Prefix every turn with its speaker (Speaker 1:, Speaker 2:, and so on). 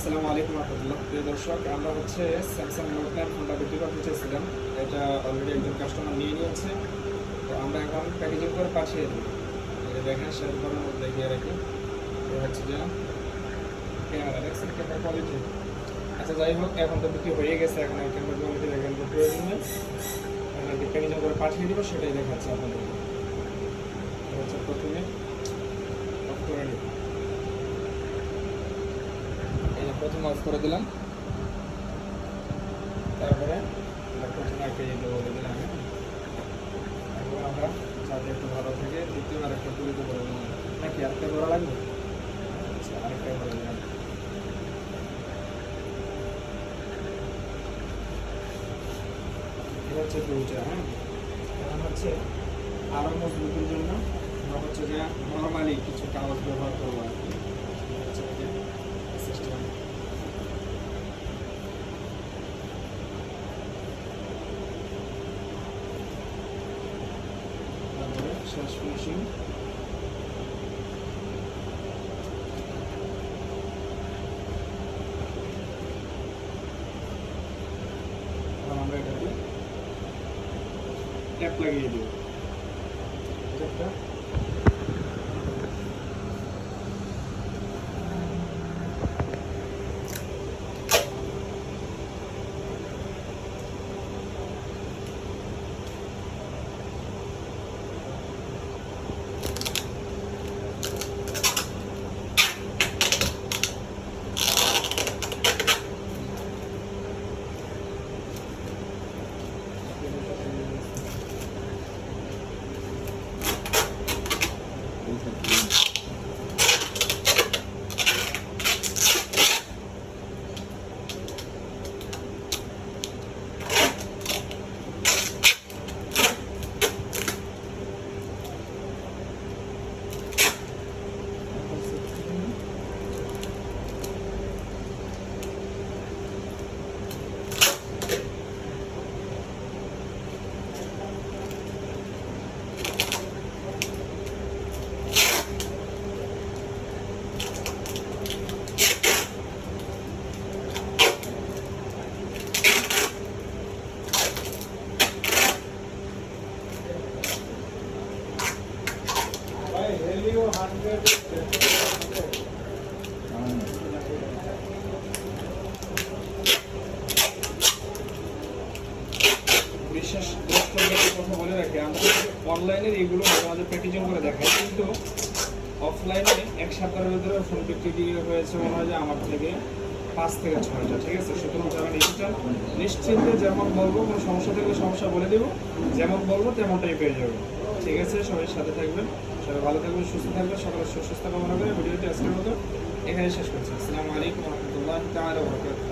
Speaker 1: আসসালামু আলাইকুম রহমতুল্লাহ। প্রিয় দর্শক, আমরা স্যামসাং নোট 9 ফোনটা বিক্রি করতে চেয়েছিলাম। এটা অলরেডি একজন কাস্টমার নিয়ে নিয়েছে। তো আমরা এখন প্যাকেজিং করে পাঠিয়ে দিই। এটা দেখেন, শেয়ার করার মধ্যে দেখিয়ে রাখি। এটা হচ্ছে যে ক্যামেরা, দেখছেন ক্যামেরা কোয়ালিটি। আচ্ছা, যাই হোক, এখন তো বিক্রি হয়ে গেছে। এখন এই ক্যামেরা কোয়ালিটি দেখেন তো প্রয়োজন নেই। এখন প্যাকেজিং করে পাঠিয়ে দিব, সেটাই দেখাচ্ছে আপনাদের। এটা হচ্ছে প্রথমে অফ করে নিই। প্রথমে অফ করে দিলাম, তারপরে প্রথমে একটা বলে দিলাম। এখন আমরা যাতে একটু ভালো থাকে, দ্বিতীয়বার একটা তুলিতে করে দিলাম। নাকি আরেকটা করা লাগবে? আচ্ছা, আরেকটা করে দিলাম। এটা হচ্ছে দুইটা। এখন আরও মজবুতের জন্য আমরা যে নর্মালি কিছু কাগজ ব্যবহার করবো আর কি। সিস্টেম শেষ ফিনিশিং। আমরা এটাকে ট্যাপ লাগিয়ে দিব। একটা বিশেষ কথা বলে রাখি, আমরা অনলাইনের এইগুলো আমাদের প্যাকেজিং করে দেখাই, কিন্তু অফলাইনে এক সপ্তাহের ভিতরে ফোন বিক্রি হয়েছে মনে হয় যে আমার থেকে 5 থেকে 6টা। ঠিক আছে, সুতরাং যারা ডিজিটাল নিশ্চিন্তে যেমন বলবো, কোনো সমস্যা থাকলে সমস্যা বলে দেবো, যেমন বলবো তেমনটাই পেয়ে যাবে। ঠিক আছে, সবাই সাথে থাকবেন, সবাই ভালো থাকবেন, সুস্থ থাকবেন। সকলের সুস্থতা কামনা করে ভিডিওটি আজকের মতো এখানে শেষ করছি। আসসালামু আলাইকুম রহমতুল্লাহ তাআলা ওয়া বারাকাতুহু।